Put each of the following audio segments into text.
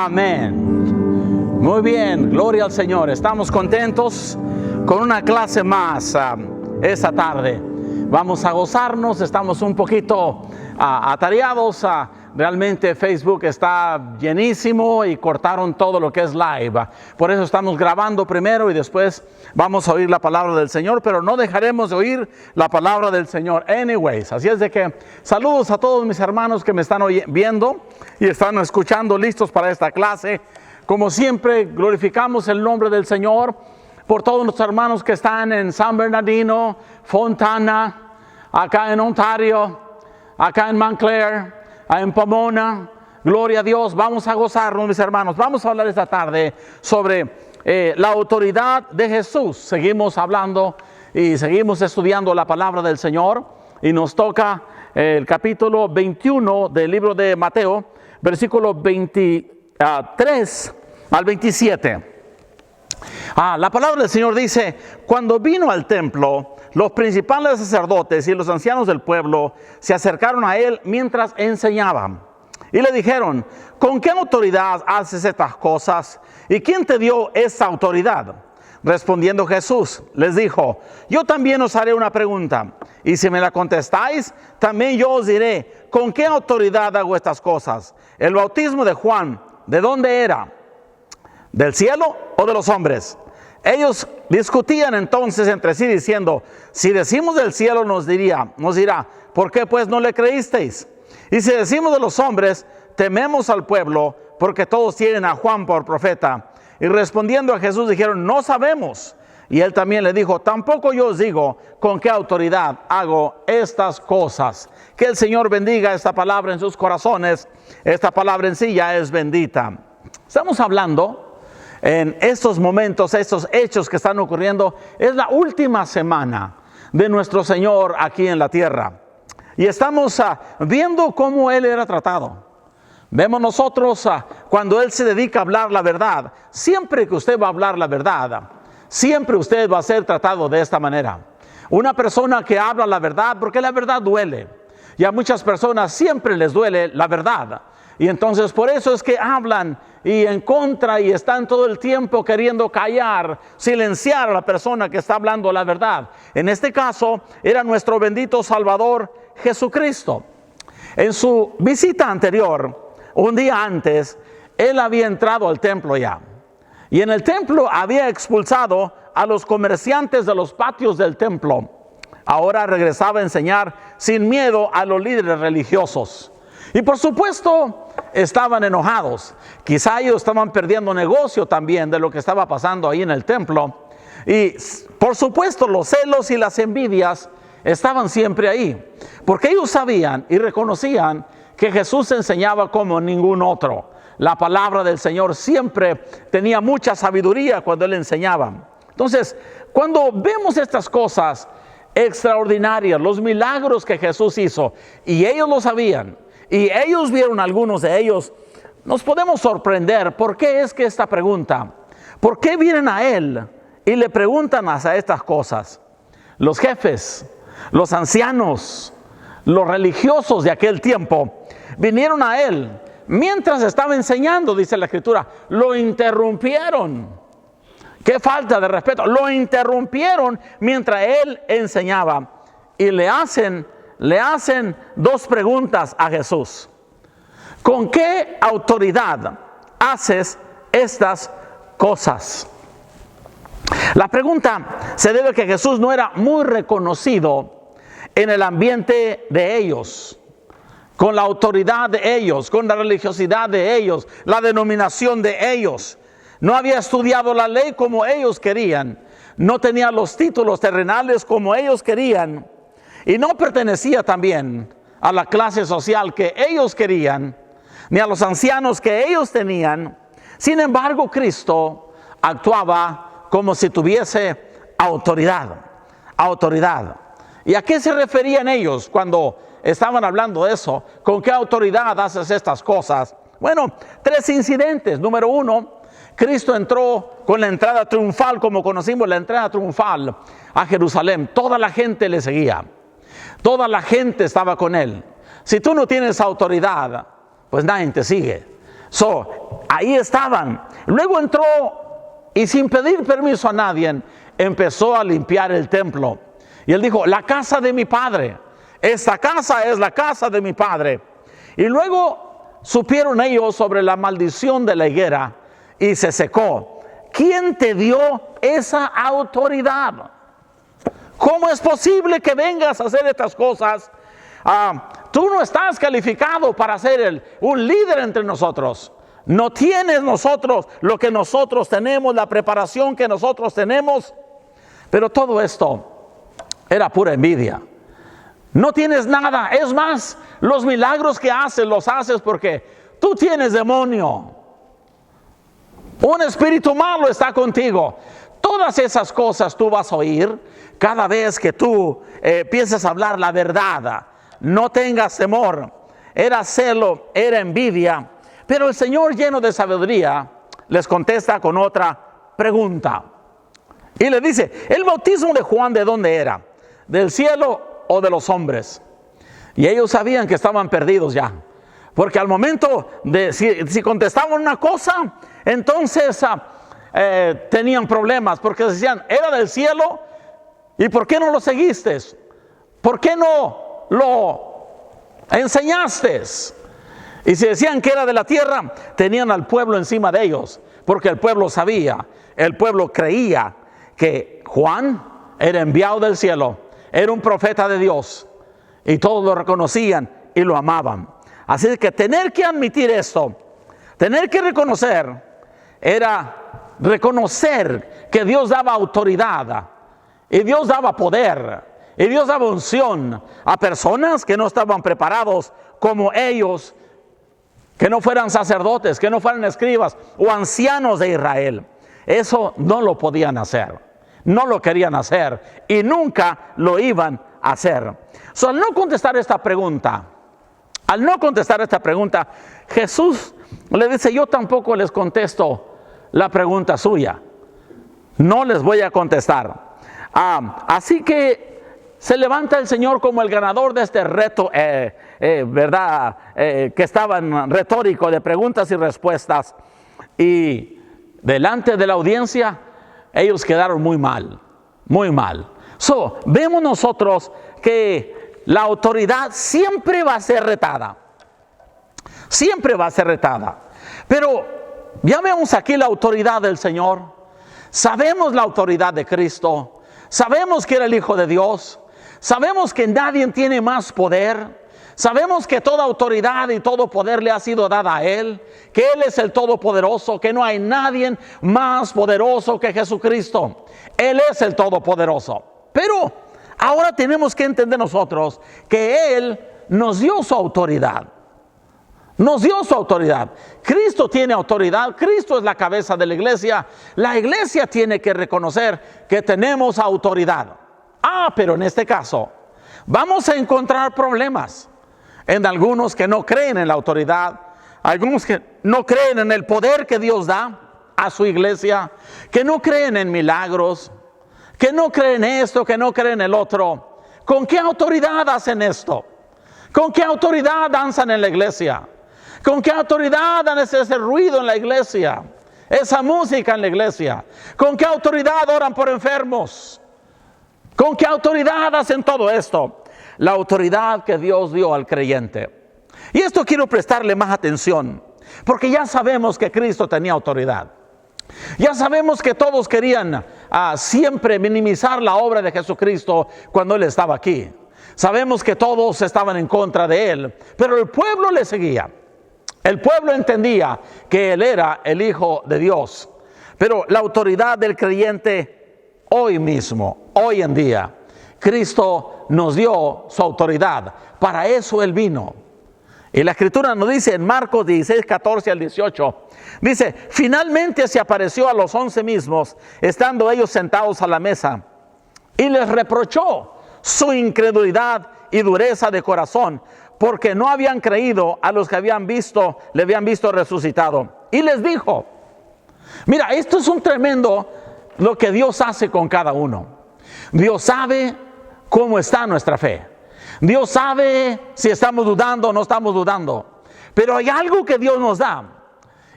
Amén. Muy bien, gloria al Señor. Estamos contentos con una clase más esta tarde. Vamos a gozarnos, estamos un poquito atareados. Realmente Facebook está llenísimo y cortaron todo lo que es live. Por eso estamos grabando primero y después vamos a oír la palabra del Señor, pero no dejaremos de oír la palabra del Señor anyways. Así es de que saludos a todos mis hermanos que me están viendo y están escuchando, listos para esta clase. Como siempre, glorificamos el nombre del Señor por todos nuestros hermanos que están en San Bernardino, Fontana, acá en Ontario, acá en Montclair, en Pomona. Gloria a Dios. Vamos a gozarnos, mis hermanos. Vamos a hablar esta tarde sobre la autoridad de Jesús. Seguimos hablando y seguimos estudiando la palabra del Señor, y nos toca el capítulo 21 del libro de Mateo, versículo 23 al 27. La palabra del Señor dice: cuando vino al templo, los principales sacerdotes y los ancianos del pueblo se acercaron a él mientras enseñaba y le dijeron: ¿con qué autoridad haces estas cosas? ¿Y quién te dio esa autoridad? Respondiendo Jesús les dijo: yo también os haré una pregunta, y si me la contestáis, también yo os diré con qué autoridad hago estas cosas. El bautismo de Juan, ¿de dónde era? ¿Del cielo o de los hombres? Ellos discutían entonces entre sí diciendo: si decimos del cielo, nos dirá, ¿por qué pues no le creísteis? Y si decimos de los hombres, tememos al pueblo, porque todos tienen a Juan por profeta. Y respondiendo a Jesús dijeron: no sabemos. Y él también le dijo: tampoco yo os digo con qué autoridad hago estas cosas. Que el Señor bendiga esta palabra en sus corazones. Esta palabra en sí ya es bendita. Estamos hablando en estos momentos, estos hechos que están ocurriendo, es la última semana de nuestro Señor aquí en la tierra. Y estamos viendo cómo Él era tratado. Vemos nosotros cuando Él se dedica a hablar la verdad. Siempre que usted va a hablar la verdad, siempre usted va a ser tratado de esta manera. Una persona que habla la verdad, porque la verdad duele. Y a muchas personas siempre les duele la verdad. Y entonces por eso es que hablan y en contra, y están todo el tiempo queriendo callar, silenciar a la persona que está hablando la verdad. En este caso era nuestro bendito Salvador Jesucristo. En su visita anterior, un día antes, Él había entrado al templo ya. Y en el templo había expulsado a los comerciantes de los patios del templo. Ahora regresaba a enseñar sin miedo a los líderes religiosos. Y por supuesto estaban enojados. Quizá ellos estaban perdiendo negocio también de lo que estaba pasando ahí en el templo. Y por supuesto los celos y las envidias estaban siempre ahí. Porque ellos sabían y reconocían que Jesús enseñaba como ningún otro. La palabra del Señor siempre tenía mucha sabiduría cuando Él enseñaba. Entonces, cuando vemos estas cosas extraordinarias, los milagros que Jesús hizo, y ellos lo sabían, y ellos vieron algunos de ellos, nos podemos sorprender. ¿Por qué es que esta pregunta? ¿Por qué vienen a Él y le preguntan hacia estas cosas? Los jefes, los ancianos, los religiosos de aquel tiempo vinieron a Él mientras estaba enseñando, dice la Escritura. Lo interrumpieron. Qué falta de respeto. Lo interrumpieron mientras Él enseñaba, y le hacen dos preguntas a Jesús. ¿Con qué autoridad haces estas cosas? La pregunta se debe a que Jesús no era muy reconocido en el ambiente de ellos, con la autoridad de ellos, con la religiosidad de ellos, la denominación de ellos. No había estudiado la ley como ellos querían, no tenía los títulos terrenales como ellos querían, y no pertenecía también a la clase social que ellos querían, ni a los ancianos que ellos tenían. Sin embargo, Cristo actuaba como si tuviese autoridad. ¿Y a qué se referían ellos cuando estaban hablando de eso? ¿Con qué autoridad haces estas cosas? Bueno, 3 incidentes. Número 1, Cristo entró con la entrada triunfal, como conocimos la entrada triunfal a Jerusalén. Toda la gente le seguía. Toda la gente estaba con Él. Si tú no tienes autoridad, pues nadie te sigue. Ahí estaban. Luego entró y sin pedir permiso a nadie, empezó a limpiar el templo. Y él dijo, la casa de mi padre, esta casa es la casa de mi padre. Y luego supieron ellos sobre la maldición de la higuera y se secó. ¿Quién te dio esa autoridad? ¿Cómo es posible que vengas a hacer estas cosas? Tú no estás calificado para ser un líder entre nosotros. No tienes nosotros lo que nosotros tenemos, la preparación que nosotros tenemos. Pero todo esto era pura envidia. No tienes nada. Es más, los milagros que haces, los haces porque tú tienes demonio. Un espíritu malo está contigo. Todas esas cosas tú vas a oír cada vez que tú pienses a hablar la verdad. No tengas temor. Era celo, era envidia. Pero el Señor, lleno de sabiduría, les contesta con otra pregunta. Y le dice, ¿el bautismo de Juan de dónde era? ¿Del cielo o de los hombres? Y ellos sabían que estaban perdidos ya. Porque al momento de, si contestaban una cosa, entonces tenían problemas. Porque decían, era del cielo, ¿y por qué no lo seguiste? ¿Por qué no lo enseñaste? Y si decían que era de la tierra, tenían al pueblo encima de ellos. Porque el pueblo sabía, el pueblo creía que Juan era enviado del cielo, era un profeta de Dios. Y todos lo reconocían y lo amaban. Así que tener que admitir esto, tener que reconocer, era reconocer que Dios daba autoridad y Dios daba poder y Dios daba unción a personas que no estaban preparados como ellos, que no fueran sacerdotes, que no fueran escribas o ancianos de Israel. Eso no lo podían hacer, no lo querían hacer y nunca lo iban a hacer. Al no contestar esta pregunta, Jesús le dice, yo tampoco les contesto la pregunta suya. No les voy a contestar. Así que se levanta el Señor como el ganador de este reto, ¿verdad? Que estaba en retórico de preguntas y respuestas. Y delante de la audiencia, ellos quedaron muy mal, muy mal. Vemos nosotros que la autoridad siempre va a ser retada. Siempre va a ser retada. Pero ya vemos aquí la autoridad del Señor. Sabemos la autoridad de Cristo. Sabemos que era el Hijo de Dios. Sabemos que nadie tiene más poder. Sabemos que toda autoridad y todo poder le ha sido dada a Él. Que Él es el Todopoderoso. Que no hay nadie más poderoso que Jesucristo. Él es el Todopoderoso. Pero ahora tenemos que entender nosotros que Él nos dio su autoridad. Nos dio su autoridad. Cristo tiene autoridad. Cristo es la cabeza de la iglesia. La iglesia tiene que reconocer que tenemos autoridad. Pero en este caso vamos a encontrar problemas en algunos que no creen en la autoridad, algunos que no creen en el poder que Dios da a su iglesia, que no creen en milagros, que no creen esto, que no creen el otro. ¿Con qué autoridad hacen esto? ¿Con qué autoridad danzan en la iglesia? ¿Con qué autoridad dan ese ruido en la iglesia? Esa música en la iglesia. ¿Con qué autoridad oran por enfermos? ¿Con qué autoridad hacen todo esto? La autoridad que Dios dio al creyente. Y esto quiero prestarle más atención, porque ya sabemos que Cristo tenía autoridad. Ya sabemos que todos querían siempre minimizar la obra de Jesucristo cuando Él estaba aquí. Sabemos que todos estaban en contra de Él, pero el pueblo le seguía. El pueblo entendía que Él era el Hijo de Dios. Pero la autoridad del creyente hoy mismo, hoy en día, Cristo nos dio su autoridad. Para eso Él vino. Y la Escritura nos dice en Marcos 16, 14 al 18, dice, finalmente se apareció a los 11 mismos, estando ellos sentados a la mesa, y les reprochó su incredulidad y dureza de corazón, porque no habían creído a los que le habían visto resucitado. Y les dijo, mira, esto es un tremendo lo que Dios hace con cada uno. Dios sabe cómo está nuestra fe. Dios sabe si estamos dudando o no estamos dudando. Pero hay algo que Dios nos da.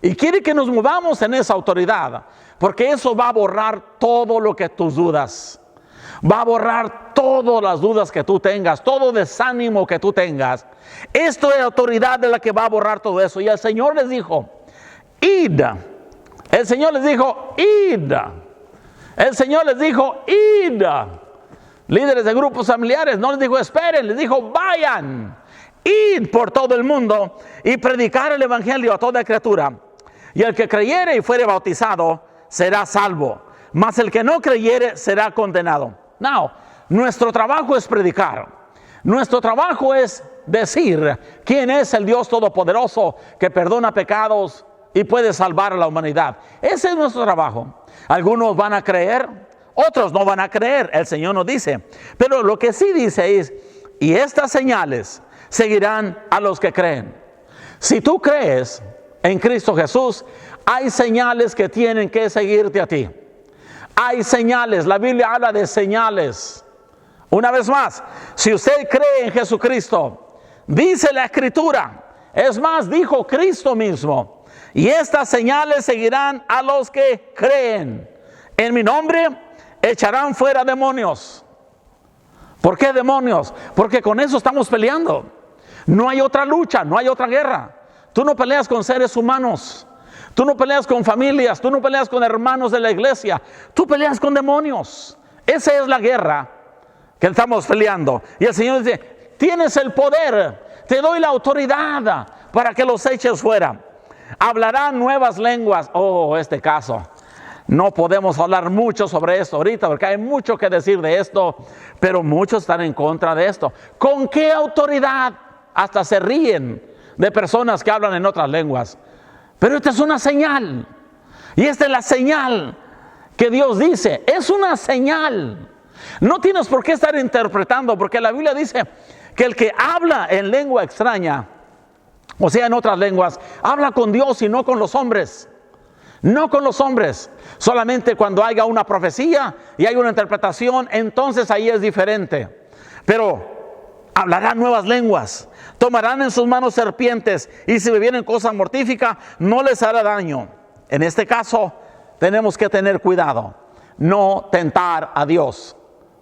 Y quiere que nos movamos en esa autoridad, porque eso va a borrar todo lo que tus dudas. Va a borrar todas las dudas que tú tengas, todo desánimo que tú tengas. Esto es autoridad de la que va a borrar todo eso. Y el Señor les dijo, id. El Señor les dijo, id. El Señor les dijo, id. Líderes de grupos familiares, no les dijo esperen, les dijo vayan. Id por todo el mundo y predicar el evangelio a toda criatura. Y el que creyere y fuere bautizado será salvo, mas el que no creyere será condenado. No, nuestro trabajo es predicar. Nuestro trabajo es decir quién es el Dios Todopoderoso que perdona pecados y puede salvar a la humanidad. Ese es nuestro trabajo. Algunos van a creer, otros no van a creer. El Señor nos dice. Pero lo que sí dice es, y estas señales seguirán a los que creen. Si tú crees en Cristo Jesús, hay señales que tienen que seguirte a ti. Hay señales, la Biblia habla de señales. Una vez más, si usted cree en Jesucristo, dice la Escritura, es más, dijo Cristo mismo, y estas señales seguirán a los que creen. En mi nombre echarán fuera demonios. ¿Por qué demonios? Porque con eso estamos peleando. No hay otra lucha, no hay otra guerra. Tú no peleas con seres humanos. Tú no peleas con familias, tú no peleas con hermanos de la iglesia, tú peleas con demonios. Esa es la guerra que estamos peleando. Y el Señor dice, tienes el poder, te doy la autoridad para que los eches fuera. Hablarán nuevas lenguas. Oh, este caso. No podemos hablar mucho sobre esto ahorita porque hay mucho que decir de esto, pero muchos están en contra de esto. ¿Con qué autoridad? Hasta se ríen de personas que hablan en otras lenguas. Pero esta es una señal. Y esta es la señal que Dios dice. Es una señal. No tienes por qué estar interpretando, porque la Biblia dice que el que habla en lengua extraña, o sea, en otras lenguas, habla con Dios y no con los hombres. No con los hombres. Solamente cuando haya una profecía y hay una interpretación, entonces ahí es diferente. Pero hablarán nuevas lenguas, tomarán en sus manos serpientes, y si bebieren cosa mortífica, no les hará daño. En este caso, tenemos que tener cuidado, no tentar a Dios.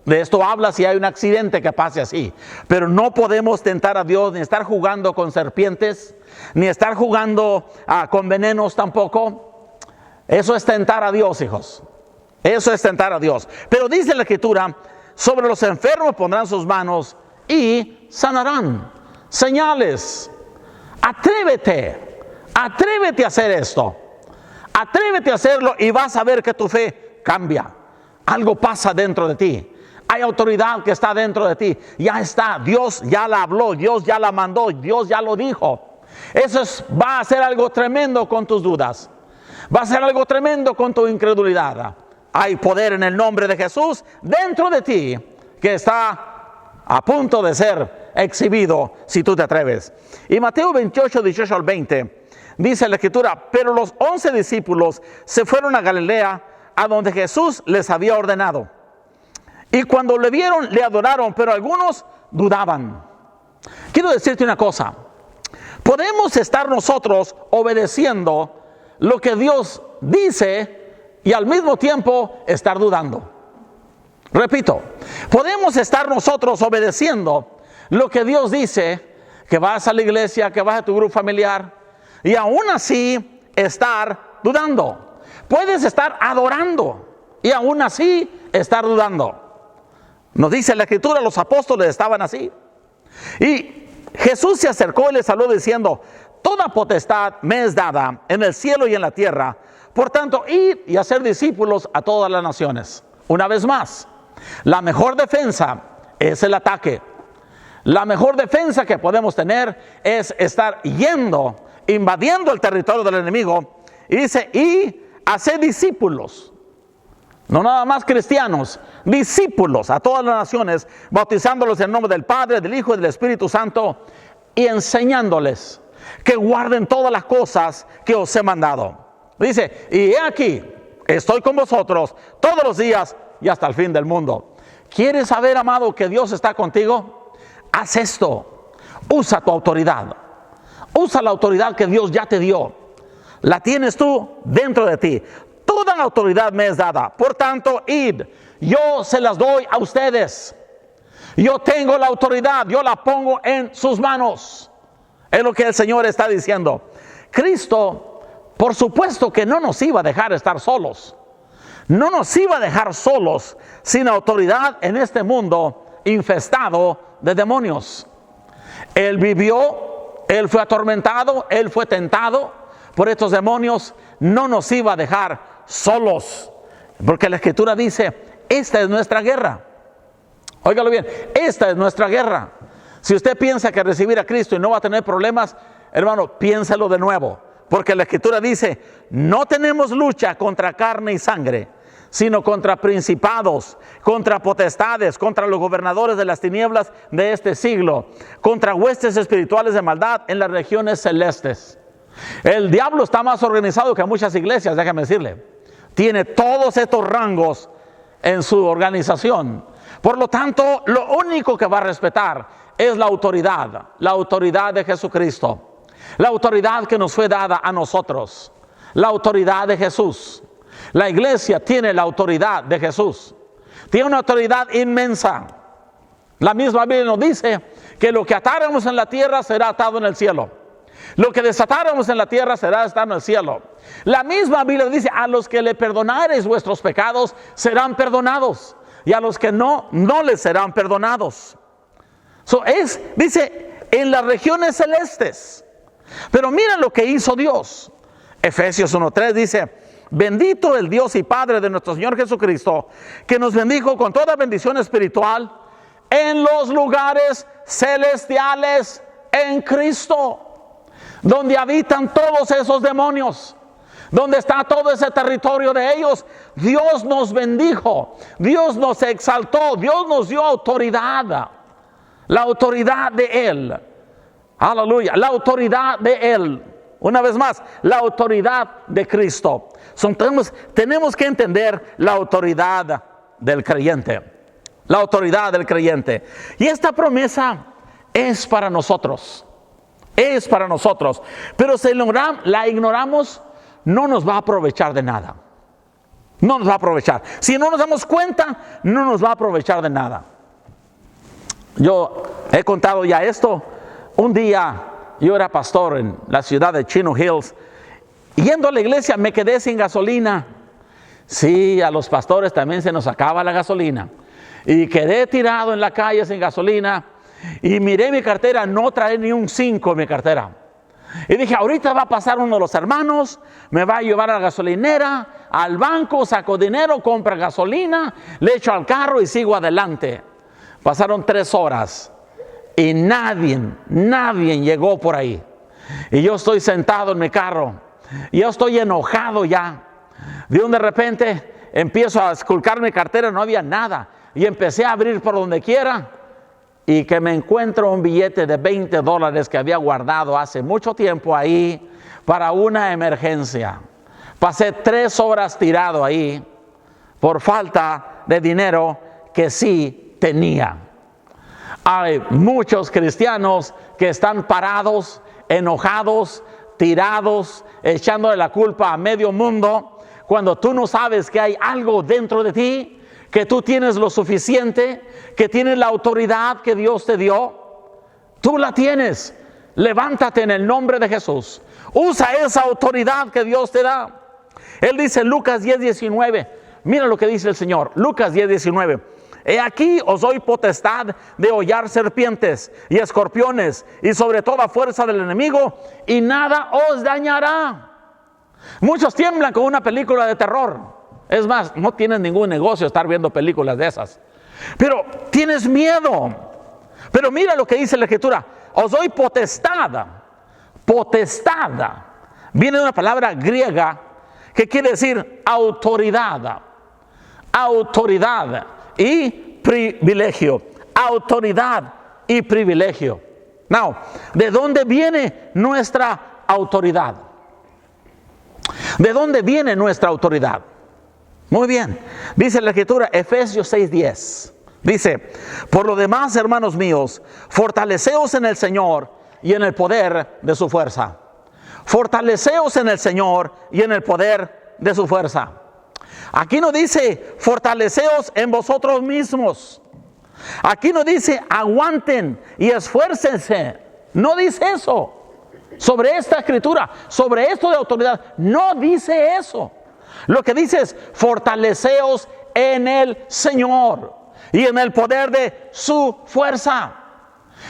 De esto habla si hay un accidente que pase así. Pero no podemos tentar a Dios, ni estar jugando con serpientes, ni estar jugando con venenos tampoco. Eso es tentar a Dios, hijos. Eso es tentar a Dios. Pero dice la Escritura, sobre los enfermos pondrán sus manos y sanarán. Señales. Atrévete a hacer esto. Atrévete a hacerlo y vas a ver que tu fe cambia. Algo pasa dentro de ti. Hay autoridad que está dentro de ti. Ya está. Dios ya la habló. Dios ya la mandó. Dios ya lo dijo. Eso va a ser algo tremendo con tus dudas. Va a ser algo tremendo con tu incredulidad. Hay poder en el nombre de Jesús dentro de ti que está a punto de ser exhibido si tú te atreves. Y Mateo 28, 18 al 20, dice la Escritura, pero los 11 discípulos se fueron a Galilea, a donde Jesús les había ordenado. Y cuando le vieron, le adoraron, pero algunos dudaban. Quiero decirte una cosa. Podemos estar nosotros obedeciendo lo que Dios dice y al mismo tiempo estar dudando. Repito, podemos estar nosotros obedeciendo lo que Dios dice, que vas a la iglesia, que vas a tu grupo familiar, y aún así estar dudando. Puedes estar adorando y aún así estar dudando. Nos dice la Escritura, los apóstoles estaban así. Y Jesús se acercó y les habló diciendo, toda potestad me es dada en el cielo y en la tierra. Por tanto, id y hacer discípulos a todas las naciones. Una vez más, la mejor defensa es el ataque. La mejor defensa que podemos tener es estar yendo, invadiendo el territorio del enemigo. Y dice, y hacer discípulos. No nada más cristianos, discípulos a todas las naciones, bautizándolos en nombre del Padre, del Hijo y del Espíritu Santo, y enseñándoles que guarden todas las cosas que os he mandado. Dice, y he aquí, estoy con vosotros todos los días y hasta el fin del mundo. ¿Quieres saber, amado, que Dios está contigo? Haz esto. Usa tu autoridad. Usa la autoridad que Dios ya te dio. la tienes tú dentro de ti. Toda la autoridad me es dada. Por tanto, id. Yo se las doy a ustedes. Yo tengo la autoridad. Yo la pongo en sus manos. Es lo que el Señor está diciendo. Cristo, por supuesto que no nos iba a dejar estar solos. No nos iba a dejar solos sin autoridad en este mundo infestado de demonios. Él vivió, Él fue atormentado, Él fue tentado por estos demonios. No nos iba a dejar solos, porque la Escritura dice, esta es nuestra guerra. Óigalo bien, esta es nuestra guerra. Si usted piensa que recibir a Cristo y no va a tener problemas, hermano, piénselo de nuevo, porque la Escritura dice, no tenemos lucha contra carne y sangre, sino contra principados, contra potestades, contra los gobernadores de las tinieblas de este siglo, contra huestes espirituales de maldad en las regiones celestes. El diablo está más organizado que muchas iglesias, déjame decirle. Tiene todos estos rangos en su organización. Por lo tanto, lo único que va a respetar es la autoridad de Jesucristo, la autoridad que nos fue dada a nosotros, la autoridad de Jesús. La iglesia tiene la autoridad de Jesús. Tiene una autoridad inmensa. La misma Biblia nos dice que lo que atáramos en la tierra será atado en el cielo. Lo que desatáramos en la tierra será desatado en el cielo. La misma Biblia dice, a los que le perdonareis vuestros pecados serán perdonados. Y a los que no, no les serán perdonados. Dice, en las regiones celestes. Pero miren lo que hizo Dios. Efesios 1:3 dice, bendito el Dios y Padre de nuestro Señor Jesucristo, que nos bendijo con toda bendición espiritual en los lugares celestiales en Cristo, donde habitan todos esos demonios, donde está todo ese territorio de ellos. Dios nos bendijo, Dios nos exaltó, Dios nos dio autoridad, la autoridad de Él. Aleluya, la autoridad de Él. Una vez más, la autoridad de Cristo. Tenemos que entender la autoridad del creyente. La autoridad del creyente. Y esta promesa es para nosotros. Es para nosotros. Pero si la ignoramos, no nos va a aprovechar de nada. No nos va a aprovechar. Si no nos damos cuenta, no nos va a aprovechar de nada. Yo he contado ya esto. Un día yo era pastor en la ciudad de Chino Hills. Yendo a la iglesia me quedé sin gasolina. Sí, a los pastores también se nos acaba la gasolina. Y quedé tirado en la calle sin gasolina. Y miré mi cartera, no trae ni un 5 en mi cartera. Y dije, ahorita va a pasar uno de los hermanos, me va a llevar a la gasolinera, al banco, saco dinero, compra gasolina, le echo al carro y sigo adelante. Pasaron 3 horas y nadie llegó por ahí. Y yo estoy sentado en mi carro. Y yo estoy enojado ya. De repente empiezo a esculcar mi cartera, no había nada. Y empecé a abrir por donde quiera. Y que me encuentro un billete de $20 que había guardado hace mucho tiempo ahí para una emergencia. Pasé 3 horas tirado ahí por falta de dinero que sí tenía. Hay muchos cristianos que están parados, enojados, tirados, echándole la culpa a medio mundo, cuando tú no sabes que hay algo dentro de ti, que tú tienes lo suficiente, que tienes la autoridad que Dios te dio. Tú la tienes. Levántate en el nombre de Jesús. Usa esa autoridad que Dios te da. Él dice en Lucas 10:19. Mira lo que dice el Señor. Lucas 10:19. He aquí os doy potestad de hollar serpientes y escorpiones y sobre toda fuerza del enemigo, y nada os dañará. Muchos tiemblan con una película de terror. Es más, no tienes ningún negocio estar viendo películas de esas. Pero tienes miedo. Pero mira lo que dice la Escritura. Os doy potestad. Potestad. Viene de una palabra griega que quiere decir autoridad. Autoridad y privilegio. Autoridad y privilegio. Now, ¿de dónde viene nuestra autoridad? ¿De dónde viene nuestra autoridad? Muy bien, dice la Escritura, Efesios 6:10. Dice, por lo demás, hermanos míos, fortaleceos en el Señor y en el poder de su fuerza. Fortaleceos en el Señor y en el poder de su fuerza. Aquí no dice fortaleceos en vosotros mismos. Aquí no dice aguanten y esfuércense. No dice eso. Sobre esta escritura, sobre esto de autoridad, no dice eso. Lo que dice es fortaleceos en el Señor y en el poder de su fuerza.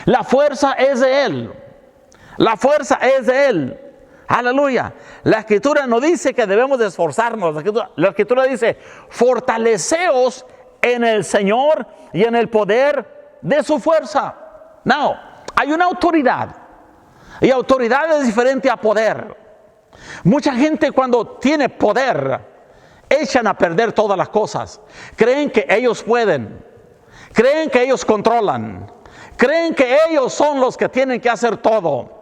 La fuerza es de Él. La fuerza es de Él. Aleluya. La escritura no dice que debemos de esforzarnos. La escritura dice fortaleceos en el Señor y en el poder de su fuerza. No, hay una autoridad. Y autoridad es diferente a poder. Mucha gente cuando tiene poder echan a perder todas las cosas. Creen que ellos pueden. Creen que ellos controlan. Creen que ellos son los que tienen que hacer todo.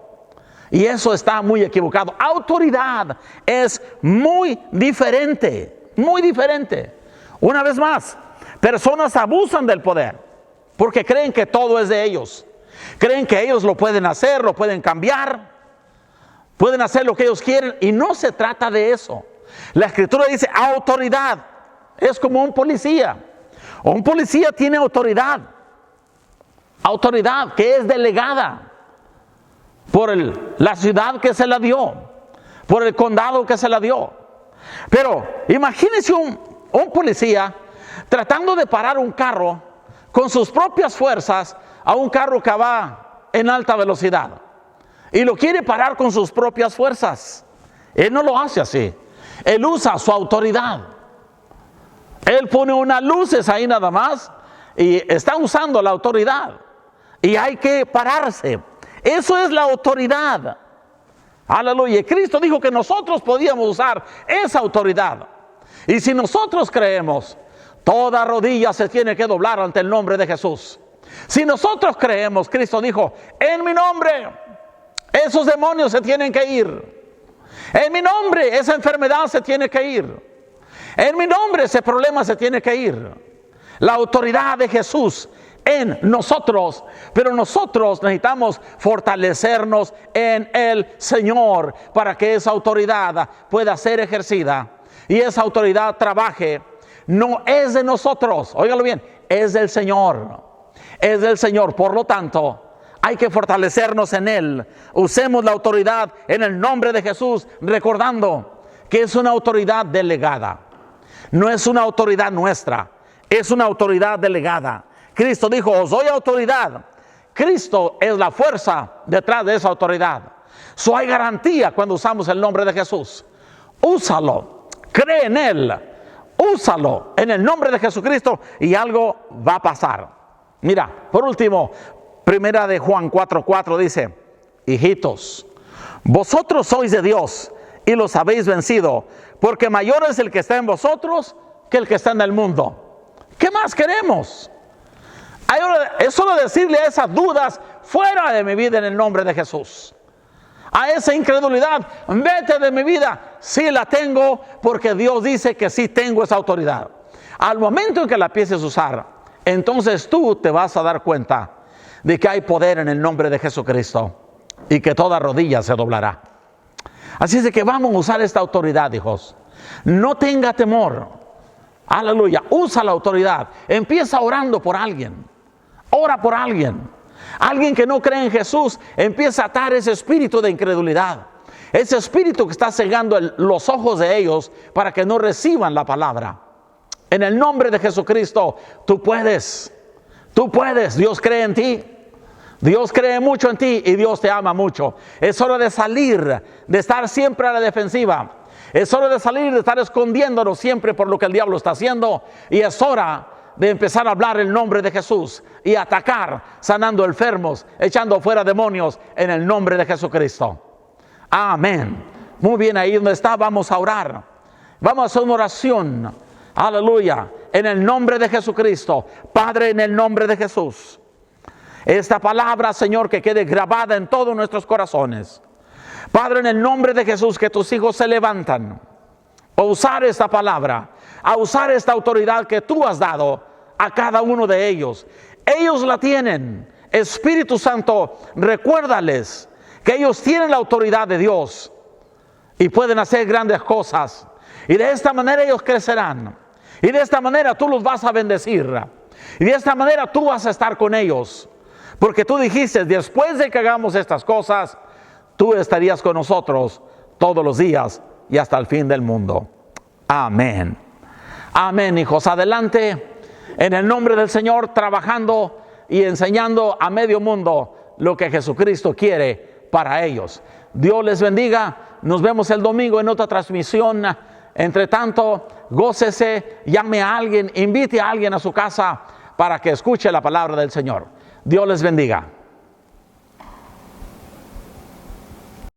Y eso está muy equivocado. Autoridad es muy diferente. Muy diferente. Una vez más, personas abusan del poder porque creen que todo es de ellos. Creen que ellos lo pueden hacer, lo pueden cambiar, pueden hacer lo que ellos quieren, y no se trata de eso. La escritura dice autoridad. Es como un policía. Un policía tiene autoridad. Autoridad que es delegada por la ciudad que se la dio, por el condado que se la dio. Pero imagínense un policía tratando de parar un carro con sus propias fuerzas a un carro que va en alta velocidad y lo quiere parar con sus propias fuerzas. Él no lo hace así. Él usa su autoridad. Él pone unas luces ahí nada más y está usando la autoridad, y hay que pararse. Eso es la autoridad. Aleluya. Cristo dijo que nosotros podíamos usar esa autoridad. Y si nosotros creemos, toda rodilla se tiene que doblar ante el nombre de Jesús. Si nosotros creemos, Cristo dijo, en mi nombre esos demonios se tienen que ir. En mi nombre esa enfermedad se tiene que ir. En mi nombre ese problema se tiene que ir. La autoridad de Jesús en nosotros, pero nosotros necesitamos fortalecernos en el Señor para que esa autoridad pueda ser ejercida y esa autoridad trabaje. No es de nosotros, óigalo bien, es del Señor. Es del Señor. Por lo tanto, hay que fortalecernos en Él. Usemos la autoridad en el nombre de Jesús, recordando que es una autoridad delegada. No es una autoridad nuestra, es una autoridad delegada. Cristo dijo, os doy autoridad. Cristo es la fuerza detrás de esa autoridad. So hay garantía cuando usamos el nombre de Jesús. Úsalo, cree en Él, úsalo en el nombre de Jesucristo y algo va a pasar. Mira, por último, primera de Juan 4:4 dice, hijitos, vosotros sois de Dios y los habéis vencido, porque mayor es el que está en vosotros que el que está en el mundo. ¿Qué más queremos? Es solo decirle a esas dudas, fuera de mi vida en el nombre de Jesús. A esa incredulidad, vete de mi vida. Sí la tengo, porque Dios dice que sí tengo esa autoridad. Al momento en que la empieces a usar, entonces tú te vas a dar cuenta de que hay poder en el nombre de Jesucristo y que toda rodilla se doblará. Así es de que vamos a usar esta autoridad, hijos. No tenga temor. Aleluya. Usa la autoridad. Empieza orando por alguien. Ora por alguien. Alguien que no cree en Jesús, empieza a atar ese espíritu de incredulidad. Ese espíritu que está cegando los ojos de ellos para que no reciban la palabra. En el nombre de Jesucristo, tú puedes. Tú puedes. Dios cree en ti. Dios cree mucho en ti y Dios te ama mucho. Es hora de salir, de estar siempre a la defensiva. Es hora de salir, de estar escondiéndonos siempre por lo que el diablo está haciendo. Y es hora de empezar a hablar el nombre de Jesús y atacar, sanando enfermos, echando fuera demonios en el nombre de Jesucristo. Amén. Muy bien, ahí donde está, vamos a orar. Vamos a hacer una oración. Aleluya. En el nombre de Jesucristo. Padre, en el nombre de Jesús. Esta palabra, Señor, que quede grabada en todos nuestros corazones. Padre, en el nombre de Jesús, que tus hijos se levantan a usar esta palabra, a usar esta autoridad que tú has dado a cada uno de ellos. Ellos la tienen. Espíritu Santo, recuérdales que ellos tienen la autoridad de Dios y pueden hacer grandes cosas. Y de esta manera ellos crecerán. Y de esta manera tú los vas a bendecir. Y de esta manera tú vas a estar con ellos. Porque tú dijiste, después de que hagamos estas cosas, tú estarías con nosotros todos los días y hasta el fin del mundo. Amén. Amén, hijos. Adelante en el nombre del Señor, trabajando y enseñando a medio mundo lo que Jesucristo quiere para ellos. Dios les bendiga. Nos vemos el domingo en otra transmisión. Entre tanto, gócese, llame a alguien, invite a alguien a su casa para que escuche la palabra del Señor. Dios les bendiga.